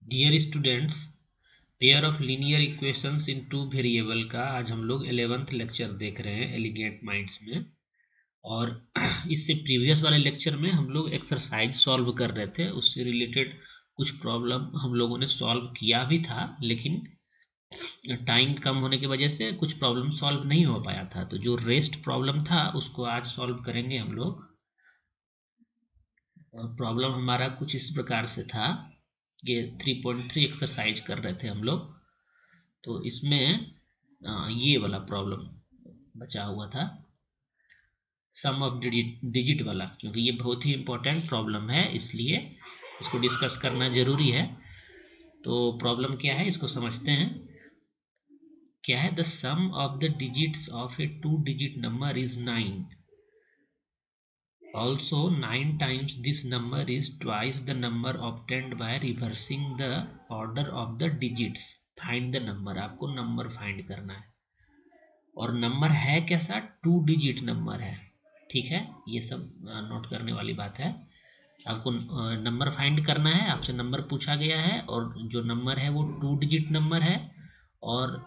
Dear students, pair of linear equations in two variable का आज हम लोग 11th लेक्चर देख रहे हैं एलिगेंट माइंड्स में। और इससे प्रीवियस वाले लेक्चर में हम लोग एक्सरसाइज सॉल्व कर रहे थे, उससे रिलेटेड कुछ प्रॉब्लम हम लोगों ने सॉल्व किया भी था, लेकिन टाइम कम होने की वजह से कुछ प्रॉब्लम सॉल्व नहीं हो पाया था। तो जो रेस्ट प्रॉब्लम था उसको आज सॉल्व करेंगे हम लोग। प्रॉब्लम हमारा कुछ इस प्रकार से था, ये 3.3 एक्सरसाइज कर रहे थे हम लोग। तो इसमें ये वाला प्रॉब्लम बचा हुआ था, सम ऑफ डिजिट वाला, क्योंकि ये बहुत ही इंपॉर्टेंट प्रॉब्लम है, इसलिए इसको डिस्कस करना जरूरी है। तो प्रॉब्लम क्या है इसको समझते हैं। क्या है? The sum of the digits of a 2 digit number is 9। Also 9 times this number is twice the number obtained by reversing the order of the digits. Find the number, आपको नंबर फाइंड करना है। और number है कैसा? 2 digit number है। ठीक है, ये सब नोट करने वाली बात है। आपको नंबर फाइंड करना है, आपसे नंबर पूछा गया है और जो नंबर है वो 2 डिजिट नंबर है और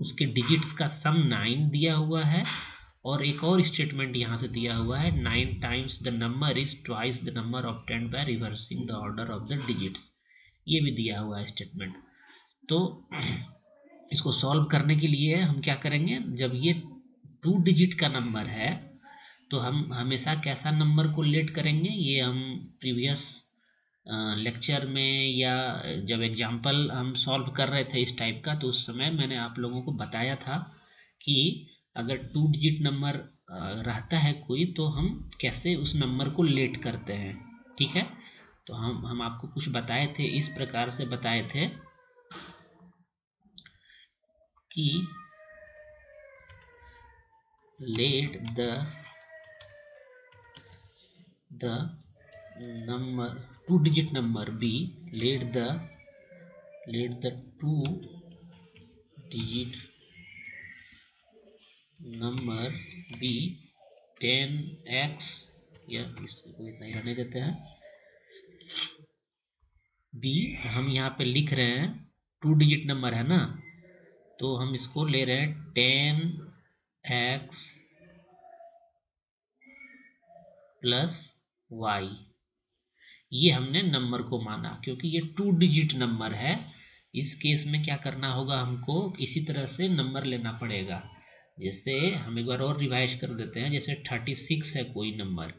उसके डिजिट्स का सम 9 दिया हुआ है। और एक और स्टेटमेंट यहाँ से दिया हुआ है, 9 times the number is twice the number obtained by reversing the order of the digits, ये भी दिया हुआ है स्टेटमेंट। तो इसको सॉल्व करने के लिए हम क्या करेंगे, जब ये 2 डिजिट का नंबर है तो हम हमेशा कैसा नंबर को लेट करेंगे, ये हम प्रीवियस लेक्चर में या जब एग्जाम्पल हम सॉल्व कर रहे थे इस टाइप का, तो उस समय मैंने आप लोगों को बताया था कि अगर 2 डिजिट नंबर रहता है कोई, तो हम कैसे उस नंबर को लेट करते हैं। ठीक है, तो हम आपको कुछ बताए थे, इस प्रकार से बताए थे कि let the number 2 digit number be, let the 2 digit number be 10x, या इसको इतना ही रहने देते हैं। बी हम यहाँ पे लिख रहे हैं 2 डिजिट नंबर है ना, तो हम इसको ले रहे हैं 10x प्लस वाई। ये हमने नंबर को माना क्योंकि ये 2 डिजिट नंबर है। इस केस में क्या करना होगा, हमको इसी तरह से नंबर लेना पड़ेगा। जैसे हम एक बार और रिवाइज कर देते हैं, जैसे 36 है कोई नंबर,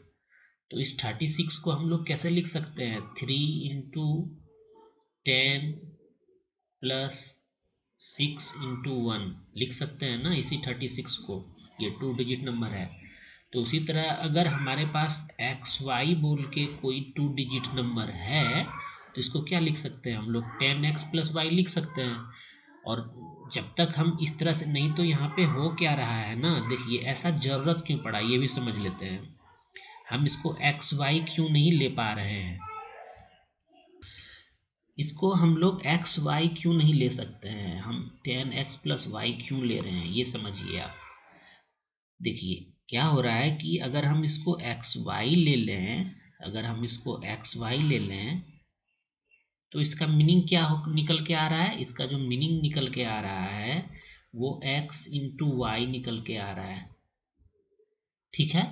तो इस 36 को हम लोग कैसे लिख सकते हैं? 3 इंटू 10 प्लस 6 इंटू 1 लिख सकते हैं ना, इसी 36 को। ये 2 डिजिट नंबर है। तो उसी तरह अगर हमारे पास एक्स वाई बोल के कोई 2 डिजिट नंबर है, तो इसको क्या लिख सकते हैं हम लोग? 10x प्लस वाई लिख सकते हैं। और जब तक हम इस तरह से नहीं, तो यहाँ पे हो क्या रहा है ना, देखिए ऐसा जरूरत क्यों पड़ा ये भी समझ लेते हैं। हम इसको एक्स वाई क्यों नहीं ले पा रहे हैं, इसको हम लोग एक्स वाई क्यों नहीं ले सकते हैं, हम 10x प्लस वाई क्यों ले रहे हैं, ये समझिए आप। देखिए क्या हो रहा है कि अगर हम इसको एक्स वाई ले लें, अगर हम इसको एक्स वाई ले लें, तो इसका मीनिंग क्या हो निकल के आ रहा है? इसका जो मीनिंग निकल के आ रहा है वो x इंटू वाई निकल के आ रहा है। ठीक है,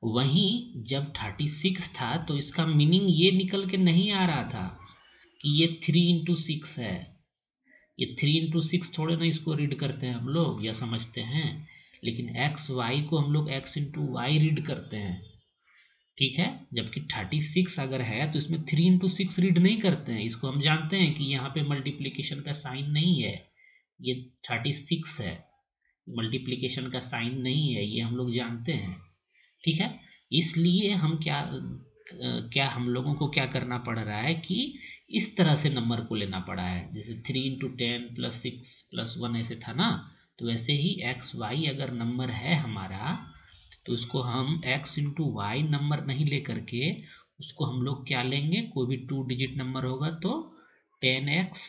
वहीं जब 36 था तो इसका मीनिंग ये निकल के नहीं आ रहा था कि ये 3 इंटू 6 है। ये 3 इंटू 6 थोड़े ना इसको रीड करते हैं हम लोग या समझते हैं, लेकिन एक्स वाई को हम लोग एक्स इंटू वाई रीड करते हैं। ठीक है, जबकि 36 अगर है तो इसमें 3 इंटू 6 रीड नहीं करते हैं। इसको हम जानते हैं कि यहाँ पे मल्टीप्लीकेशन का साइन नहीं है, ये 36 है, मल्टीप्लीकेशन का साइन नहीं है, ये हम लोग जानते हैं। ठीक है, इसलिए हम क्या हम लोगों को क्या करना पड़ रहा है कि इस तरह से नंबर को लेना पड़ा है। जैसे 3 इंटू 10 प्लस 6 प्लस 1 ऐसे था ना, तो वैसे ही एक्स वाई अगर नंबर है हमारा, तो उसको हम x इंटू वाई नंबर नहीं लेकर के उसको हम लोग क्या लेंगे, कोई भी 2 डिजिट नंबर होगा तो 10x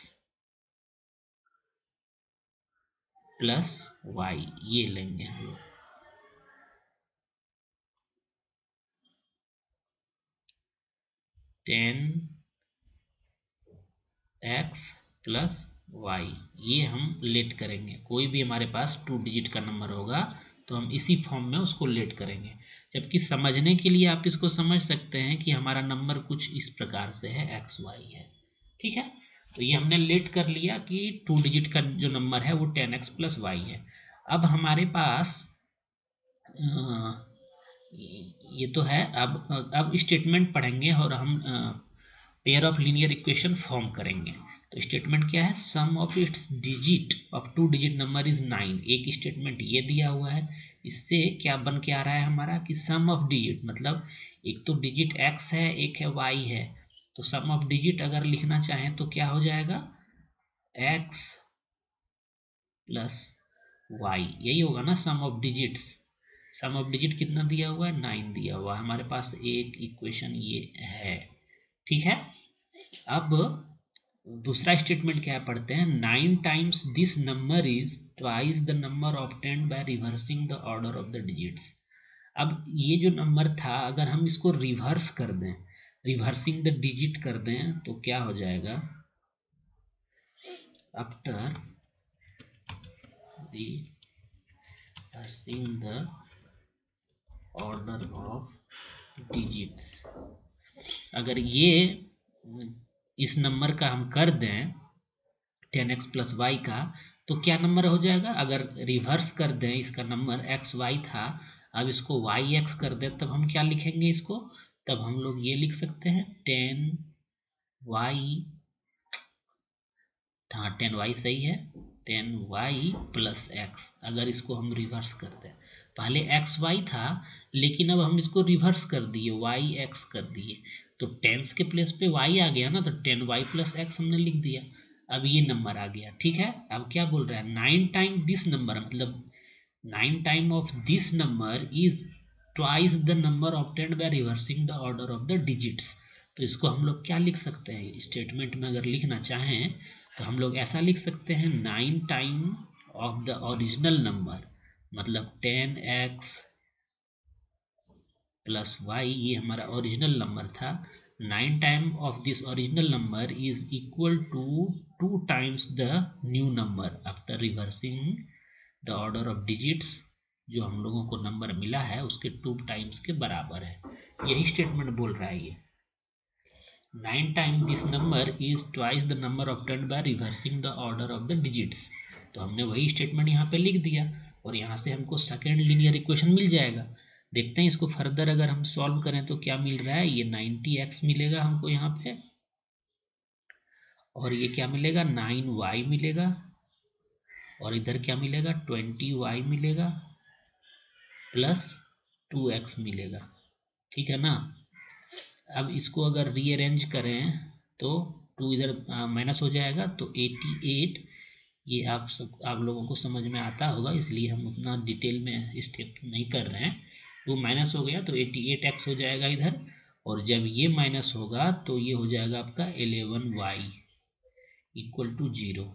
प्लस वाई ये लेंगे हम लोग। 10 एक्स प्लस वाई, ये हम लेट करेंगे। कोई भी हमारे पास 2 डिजिट का नंबर होगा तो हम इसी फॉर्म में उसको लेट करेंगे। जबकि समझने के लिए आप इसको समझ सकते हैं कि हमारा नंबर कुछ इस प्रकार से है, एक्स वाई है। ठीक है, तो ये हमने लेट कर लिया कि 2 डिजिट का जो नंबर है वो 10x प्लस वाई है। अब हमारे पास ये तो है। अब स्टेटमेंट पढ़ेंगे और हम pair of linear equation form करेंगे। तो स्टेटमेंट क्या है, sum of its digit of 2 digit number is 9। एक स्टेटमेंट ये दिया हुआ है, इससे क्या बन के आ रहा है हमारा कि सम ऑफ डिजिट, मतलब एक तो डिजिट x है, एक है y है, तो सम ऑफ डिजिट अगर लिखना चाहें तो क्या हो जाएगा, x प्लस वाई, यही होगा ना sum of digits. Sum of digit कितना दिया हुआ है, 9 दिया हुआ है हमारे पास, एक इक्वेशन ये है। ठीक है, अब दूसरा स्टेटमेंट क्या पढ़ते हैं, 9 times this number is twice the number obtained by reversing the order of the digits. अब ये जो नंबर था अगर हम इसको रिवर्स कर दें, रिवर्सिंग द डिजिट कर दें, तो क्या हो जाएगा, after reversing the order of digits, अगर ये इस नंबर का हम कर दें 10x प्लस वाई का, तो क्या नंबर हो जाएगा, अगर रिवर्स कर दें इसका नंबर एक्स वाई था, अब इसको वाई एक्स कर दें, तब हम क्या लिखेंगे इसको, तब हम लोग ये लिख सकते हैं 10y, हाँ 10y सही है, 10y प्लस एक्स। अगर इसको हम रिवर्स कर दें, पहले एक्स वाई था लेकिन अब हम इसको रिवर्स कर दिए, वाई एक्स कर दिए, तो टेंस के प्लेस पे y आ गया ना, तो 10y प्लस एक्स हमने लिख दिया। अब ये नंबर आ गया। ठीक है, अब क्या बोल रहा है, 9 टाइम दिस नंबर, मतलब 9 time of this number is twice the number obtained by reversing the order of the digits. तो इसको हम लोग क्या लिख सकते हैं, स्टेटमेंट में अगर लिखना चाहें तो हम लोग ऐसा लिख सकते हैं, 9 time of the original number, मतलब 10x प्लस वाई, ये हमारा ओरिजिनल नंबर था, 9 time of this original number is equal to 2 times the new number after reversing the order of digits. जो हम लोगों को नंबर मिला है उसके 2 टाइम्स के बराबर है, यही स्टेटमेंट बोल रहा है ये। 9 time this number is twice the number obtained by reversing the order of the digits. तो हमने वही स्टेटमेंट यहाँ पे लिख दिया और यहाँ से हमको सेकेंड लीनियर इक्वेशन मिल जाएगा। देखते हैं इसको फर्दर अगर हम सॉल्व करें तो क्या मिल रहा है, ये 90x मिलेगा हमको यहाँ पे, और ये क्या मिलेगा, 9y मिलेगा, और इधर क्या मिलेगा, 20y मिलेगा प्लस 2x मिलेगा। ठीक है ना, अब इसको अगर रीअरेंज करें तो 2 इधर माइनस हो जाएगा, तो 88, ये आप लोगों को समझ में आता होगा इसलिए हम उतना डिटेल में स्टेप नहीं कर रहे हैं। वो माइनस हो गया तो 88x हो जाएगा इधर, और जब ये माइनस होगा तो ये हो जाएगा आपका 11y इक्वल टू 0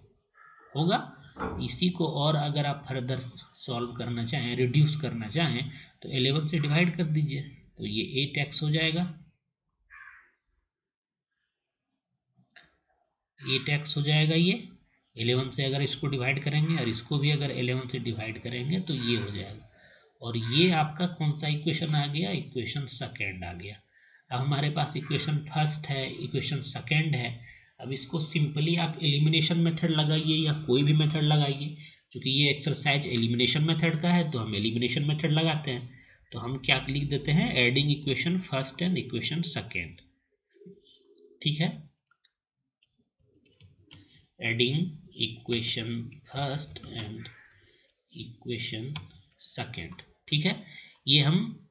होगा। इसी को और अगर आप फर्दर सॉल्व करना चाहें, रिड्यूस करना चाहें, तो 11 से डिवाइड कर दीजिए, तो ये 8x हो जाएगा, 8x हो जाएगा ये। 11 से अगर इसको डिवाइड करेंगे और इसको भी अगर 11 से डिवाइड करेंगे तो ये हो जाएगा, और ये आपका कौन सा इक्वेशन आ गया, इक्वेशन सेकेंड आ गया। अब हमारे पास इक्वेशन फर्स्ट है, इक्वेशन सेकेंड है। अब इसको सिंपली आप एलिमिनेशन मेथड लगाइए या कोई भी मेथड लगाइए, क्योंकि ये एक्सरसाइज एलिमिनेशन मेथड का है तो हम एलिमिनेशन मेथड लगाते हैं। तो हम क्या लिख देते हैं, adding equation first and equation second. ठीक है, adding equation first and equation second. ठीक है, ये हम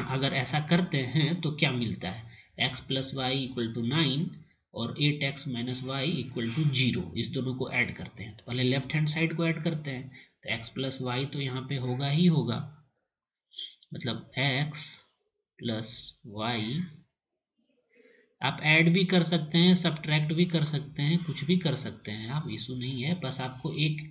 अगर ऐसा करते हैं तो क्या मिलता है, x plus y equal to 9 और 8x minus y equal to 0, इस दोनों को ऐड करते हैं। तो पहले लेफ्ट हैंड साइड को ऐड करते हैं, तो x प्लस वाई तो यहाँ पे होगा ही होगा, मतलब x प्लस वाई। आप ऐड भी कर सकते हैं, सब्ट्रैक्ट भी कर सकते हैं, कुछ भी कर सकते हैं आप, इशू नहीं है। बस आपको एक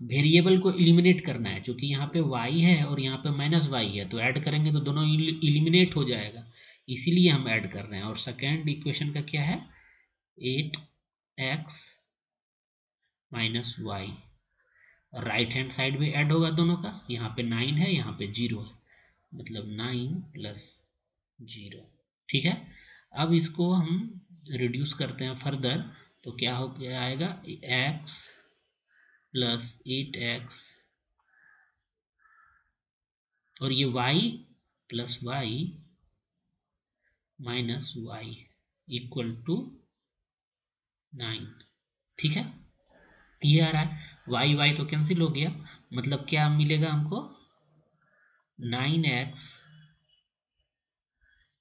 वेरिएबल को एलिमिनेट करना है, क्योंकि यहाँ पे y है और यहाँ पे माइनस वाई है, तो ऐड करेंगे तो दोनों एलिमिनेट हो जाएगा, इसीलिए हम ऐड कर रहे हैं। और सेकेंड इक्वेशन का क्या है, 8x माइनस वाई, और राइट हैंड साइड में ऐड होगा दोनों का, यहाँ पे 9 है, यहाँ पे 0 है, मतलब 9 प्लस 0। ठीक है, अब इसको हम रिड्यूस करते हैं फर्दर, तो क्या हो गया आएगा, x प्लस 8x, और ये y plus y minus y equal to 9। ठीक है, ये आ रहा है, वाई वाई तो कैंसिल हो गया, मतलब क्या मिलेगा हमको, 9x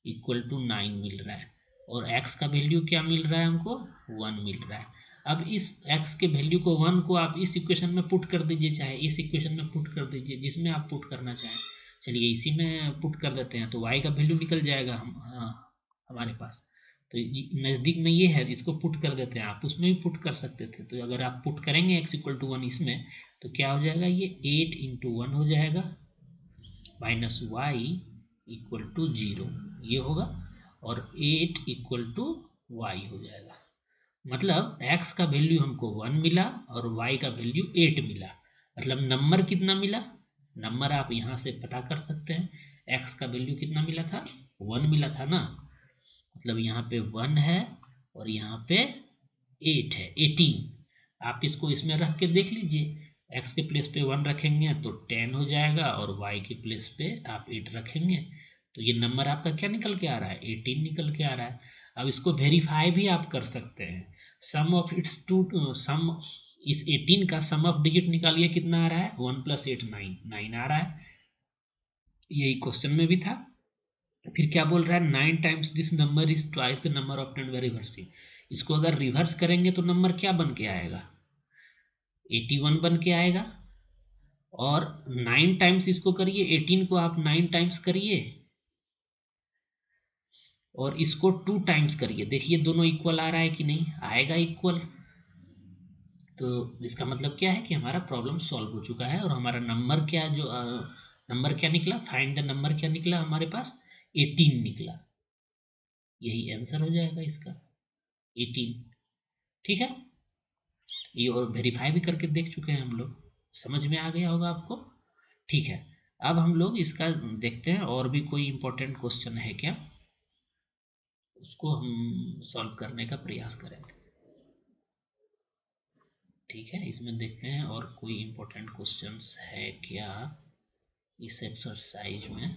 इक्वल टू 9 मिल रहा है, और x का वैल्यू क्या मिल रहा है हमको, 1 मिल रहा है। अब इस x के वैल्यू को 1 को आप इस इक्वेशन में पुट कर दीजिए, चाहे इस इक्वेशन में पुट कर दीजिए, जिसमें आप पुट करना चाहें। चलिए इसी में पुट कर देते हैं, तो y का वैल्यू निकल जाएगा हमारे पास, तो नज़दीक में ये है, इसको पुट कर देते हैं, आप उसमें भी पुट कर सकते थे। तो अगर आप पुट करेंगे x इक्वल टू 1 इसमें, तो क्या हो जाएगा, ये 8 इंटू 1 हो जाएगा माइनस वाई इक्वल टू 0 ये होगा, और 8 इक्वल टू वाई हो जाएगा। मतलब x का वैल्यू हमको 1 मिला और y का वैल्यू 8 मिला, मतलब नंबर कितना मिला, नंबर आप यहाँ से पता कर सकते हैं, x का वैल्यू कितना मिला था, 1 मिला था ना, मतलब यहाँ पे 1 है और यहाँ पे 8 है, 18। आप इसको इसमें रख के देख लीजिए, x के प्लेस पे 1 रखेंगे तो 10 हो जाएगा, और y के प्लेस पे आप 8 रखेंगे, तो ये नंबर आपका क्या निकल के आ रहा है, 18 निकल के आ रहा है। अब इसको वेरीफाई भी आप कर सकते हैं, सम ऑफ इट्स टू सम, इस 18 का सम ऑफ डिजिट निकालिए, कितना आ रहा है, 1 प्लस 8 9, 9 आ रहा है, यही क्वेश्चन में भी था। फिर क्या बोल रहा है, 9 times this number is twice the number of 10 very reversing. इसको अगर रिवर्स करेंगे तो नंबर क्या बन के आएगा, 81 बन के आएगा, और 9 टाइम्स इसको करिए, 18 को आप 9 टाइम्स करिए और इसको 2 टाइम्स करिए, देखिए दोनों इक्वल आ रहा है कि नहीं, आएगा इक्वल। तो इसका मतलब क्या है कि हमारा प्रॉब्लम सॉल्व हो चुका है, और हमारा नंबर क्या, जो नंबर क्या निकला, फाइंड द नंबर क्या निकला हमारे पास, 18 निकला, यही आंसर हो जाएगा इसका, 18। ठीक है, ये और वेरीफाई भी करके देख चुके हैं हम लोग, समझ में आ गया होगा आपको। ठीक है, अब हम लोग इसका देखते हैं और भी कोई इंपॉर्टेंट क्वेश्चन है क्या, उसको हम सॉल्व करने का प्रयास करेंगे। ठीक है, इसमें देखते हैं और कोई इंपॉर्टेंट क्वेश्चंस है क्या इस एक्सरसाइज में।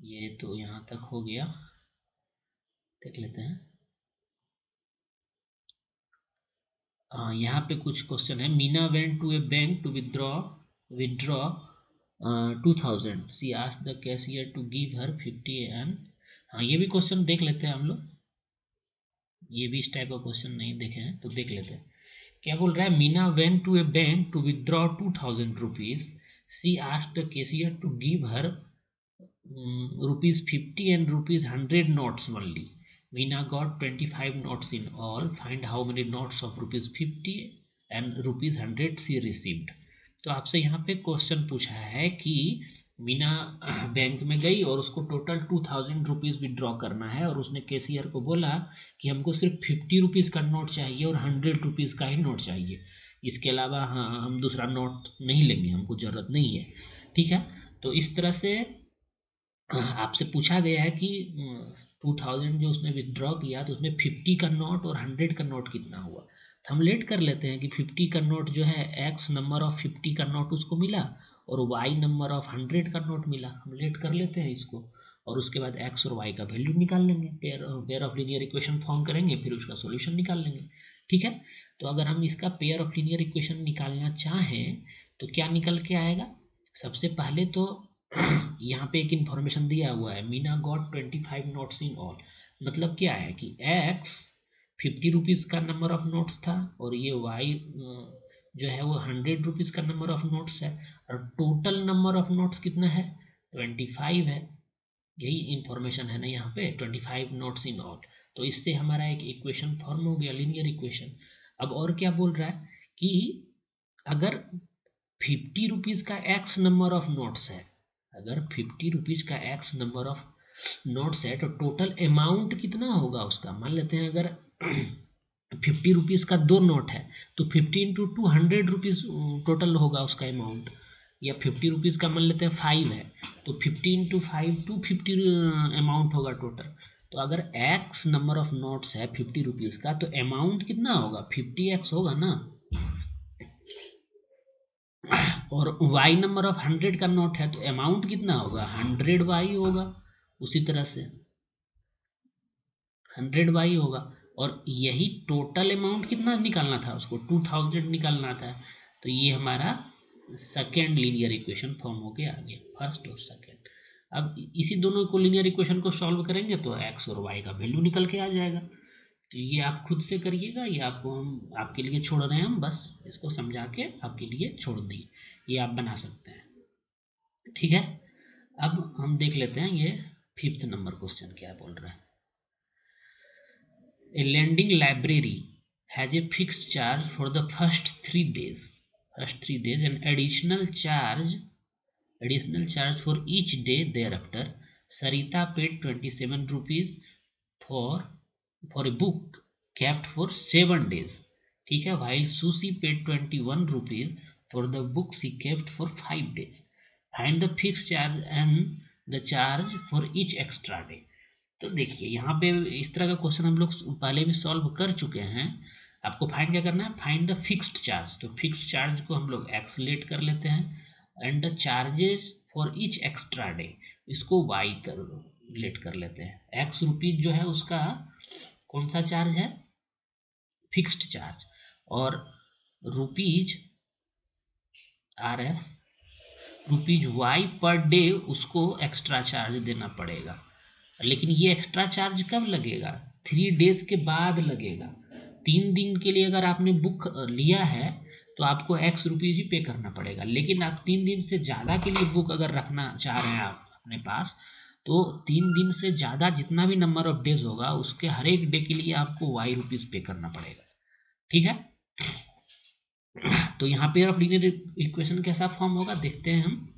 ये तो यहाँ तक हो गया, देख लेते हैं। हाँ, यहाँ पे कुछ क्वेश्चन है, Meena went to a bank to withdraw 2000, she asked the cashier to give her 50 and, हाँ ये भी क्वेश्चन देख लेते हैं हम लोग, ये भी इस टाइप का क्वेश्चन नहीं देखे हैं तो देख लेते हैं। क्या बोल रहा है, Meena went to a bank to withdraw 2000 rupees, she asked the cashier to give her rupees 50 and rupees 100 notes only. Meena got 25 notes in all. Find how many notes of rupees 50 and rupees 100 she received. तो आपसे यहाँ पे question पूछा है कि Meena bank में गई और उसको टोटल 2000 रुपीज़ विड्रॉ करना है, और उसने कैशियर को बोला कि हमको सिर्फ 50 रुपीज़ का नोट चाहिए और 100 रुपीज़ का ही नोट चाहिए, इसके अलावा हाँ हम दूसरा नोट नहीं लेंगे, हमको ज़रूरत नहीं है। ठीक है, तो इस तरह से आपसे पूछा गया है कि 2000 जो उसने विथड्रॉ किया तो उसमें 50 का नोट और 100 का नोट कितना हुआ, तो हम लेट कर लेते हैं कि 50 का नोट जो है x नंबर ऑफ 50 का नोट उसको मिला और y नंबर ऑफ 100 का नोट मिला, हम लेट कर लेते हैं इसको, और उसके बाद x और y का वैल्यू निकाल लेंगे, pair of linear equation form करेंगे, फिर उसका सॉल्यूशन निकाल लेंगे। ठीक है, तो अगर हम इसका पेयर ऑफ लीनियर इक्वेशन निकालना चाहें तो क्या निकल के आएगा, सबसे पहले तो यहाँ पे एक इंफॉर्मेशन दिया हुआ है, Meena got 25 notes in all, मतलब क्या है कि x 50 रुपीज़ का नंबर ऑफ नोट्स था और ये y जो है वो 100 रुपीज़ का नंबर ऑफ नोट्स है, और टोटल नंबर ऑफ नोट्स कितना है, 25 है, यही इंफॉर्मेशन है ना यहाँ पे, 25 नोट्स इन ऑल। तो इससे हमारा एक इक्वेशन फॉर्म हो गया, लीनियर इक्वेशन। अब और क्या बोल रहा है कि अगर 50 रुपीज़ का x नंबर ऑफ नोट्स है, अगर 50 रुपीज़ का x नंबर ऑफ नोट्स है तो टोटल अमाउंट कितना होगा उसका, मान लेते हैं अगर 50 रुपीज़ का 2 नोट है तो 50 इंटू 200 रुपीज़ टोटल होगा उसका अमाउंट, या 50 रुपीज़ का मान लेते हैं 5 है तो 50 इंटू 5 250 अमाउंट होगा टोटल। तो अगर एक्स नंबर ऑफ नोट्स है 50 रुपीज़ का तो अमाउंट कितना होगा 50x होगा ना, और y नंबर ऑफ 100 का नोट है तो अमाउंट कितना होगा 100y होगा, उसी तरह से 100y होगा। और यही टोटल अमाउंट कितना निकालना था उसको 2000 निकालना था। तो ये हमारा सेकेंड लीनियर इक्वेशन फॉर्म होके आ गया, फर्स्ट और सेकेंड। अब इसी दोनों को लीनियर इक्वेशन को सॉल्व करेंगे तो x और y का वैल्यू निकल के आ जाएगा। तो ये आप खुद से करिएगा, ये आपको हम आपके लिए छोड़ रहे हैं, हम बस इसको समझा के आपके लिए छोड़ दिए, ये आप बना सकते हैं, ठीक है। अब हम देख लेते हैं ये 5th नंबर क्वेश्चन क्या बोल रहा है। A lending library has a fixed charge for the first 3 days, and additional charge for each day thereafter. Sarita paid 27 rupees for a book kept for 7 days, ठीक है, while Susie paid 21 rupees for the book she kept for 5 days. Find the fixed charge and the charge for each extra day. तो देखिए यहाँ पे इस तरह का question हम लोग पहले भी सॉल्व कर चुके हैं। आपको फाइंड क्या करना है, फाइंड द फिक्स्ड चार्ज। तो फिक्स्ड चार्ज को हम लोग एक्स लेट कर लेते हैं and the charges for each extra day, इसको वाई कर लेट कर लेते हैं। एक्स रुपीज जो है उसका कौन सा चार्ज है, फिक्स्ड चार्ज, और rupees R S rupees Y per day उसको एक्स्ट्रा चार्ज देना पड़ेगा। लेकिन ये एक्स्ट्रा चार्ज कब लगेगा, 3 डेज के बाद लगेगा। 3 दिन के लिए अगर आपने बुक लिया है तो आपको एक्स रुपीज ही पे करना पड़ेगा। लेकिन आप 3 दिन से ज़्यादा के लिए बुक अगर रखना चाह रहे हैं आप अपने पास, तो 3 दिन से ज़्यादा जितना भी नंबर ऑफ डेज होगा उसके हर एक डे के लिए आपको वाई रुपीज पे करना पड़ेगा, ठीक है। तो यहाँ पेयर ऑफ लीनियर इक्वेशन कैसा फॉर्म होगा देखते हैं हम।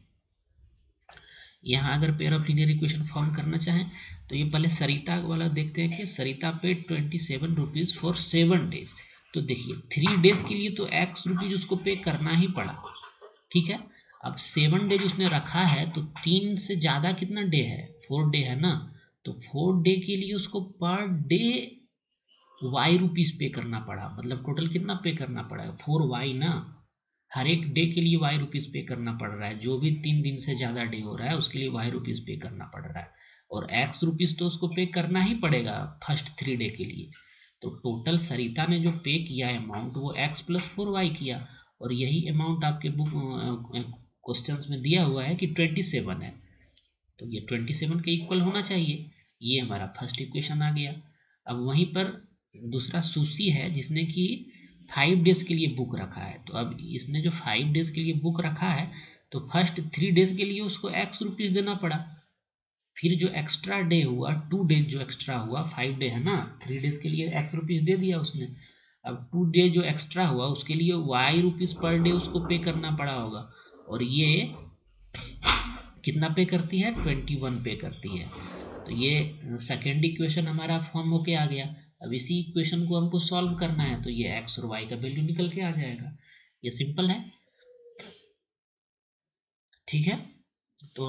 यहाँ अगर pair of linear equation form करना चाहें तो ये पहले सरिता वाला देखते हैं कि सरिता पे 27 रुपीज़ फॉर 7 डेज। तो देखिए 3 डेज के लिए तो एक्स रुपीज उसको पे करना ही पड़ा, ठीक है। अब 7 डेज उसने रखा है तो 3 से ज़्यादा कितना डे है, 4 डे है ना, तो 4 डे के लिए उसको पर डे वाई रुपीज़ पे करना पड़ा। मतलब टोटल कितना पे करना पड़ा, 4y ना, हर एक डे के लिए वाई रुपीज़ पे करना पड़ रहा है। जो भी 3 दिन से ज़्यादा डे हो रहा है उसके लिए वाई रुपीज़ पे करना पड़ रहा है, और एक्स रुपीज़ तो उसको पे करना ही पड़ेगा फर्स्ट 3 डे के लिए। तो टोटल सरिता ने जो पे किया अमाउंट वो एक्स प्लस 4y किया, और यही अमाउंट आपके बुक क्वेश्चन में दिया हुआ है कि 27 है, तो ये 27 के इक्वल होना चाहिए। ये हमारा फर्स्ट इक्वेशन आ गया। अब वहीं पर दूसरा सूसी है जिसने कि 5 डेज के लिए बुक रखा है। तो अब इसने जो 5 डेज के लिए बुक रखा है तो फर्स्ट 3 डेज के लिए उसको एक्स रुपीज़ देना पड़ा। फिर जो एक्स्ट्रा डे हुआ 2 डेज जो एक्स्ट्रा हुआ, 5 डे है ना, 3 डेज के लिए एक्स रुपीज़ दे दिया उसने। अब 2 डे जो एक्स्ट्रा हुआ उसके लिए वाई रुपीज़ पर डे उसको पे करना पड़ा होगा, और ये कितना पे करती है 21 पे करती है। तो ये सेकेंड इक्वेशन हमारा फॉर्म होके आ गया। अब इसी इक्वेशन को हमको सॉल्व करना है तो ये एक्स और वाई का वैल्यू निकल के आ जाएगा। ये सिंपल है, ठीक है। तो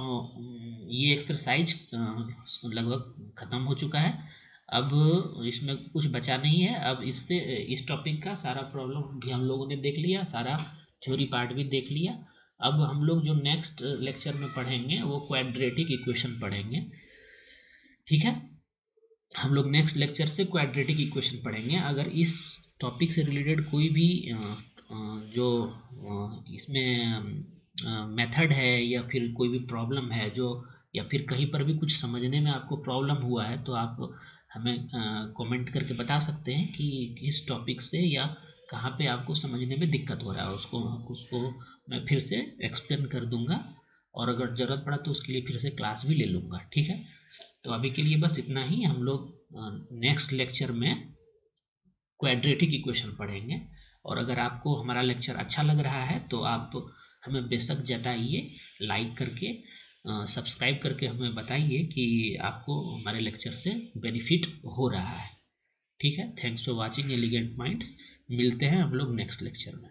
ये एक्सरसाइज लगभग ख़त्म हो चुका है। अब इसमें कुछ बचा नहीं है। अब इससे इस टॉपिक का सारा प्रॉब्लम भी हम लोगों ने देख लिया, सारा थ्योरी पार्ट भी देख लिया। अब हम लोग जो नेक्स्ट लेक्चर में पढ़ेंगे वो क्वाड्रेटिक इक्वेशन पढ़ेंगे, ठीक है। हम लोग नेक्स्ट लेक्चर से क्वाड्रेटिक इक्वेशन पढ़ेंगे। अगर इस टॉपिक से रिलेटेड कोई भी जो इसमें मेथड है या फिर कोई भी प्रॉब्लम है जो, या फिर कहीं पर भी कुछ समझने में आपको प्रॉब्लम हुआ है तो आप हमें कमेंट करके बता सकते हैं कि किस टॉपिक से या कहाँ पे आपको समझने में दिक्कत हो रहा है। उसको मैं फिर से एक्सप्लेन कर दूंगा, और अगर ज़रूरत पड़ा तो उसके लिए फिर से क्लास भी ले लूँगा, ठीक है। तो अभी के लिए बस इतना ही। हम लोग नेक्स्ट लेक्चर में क्वाड्रेटिक इक्वेशन पढ़ेंगे। और अगर आपको हमारा लेक्चर अच्छा लग रहा है तो आप हमें बेशक जताइए लाइक करके, सब्सक्राइब करके हमें बताइए कि आपको हमारे लेक्चर से बेनिफिट हो रहा है। ठीक है, thanks for watching elegant minds. मिलते हैं हम लोग नेक्स्ट लेक्चर में।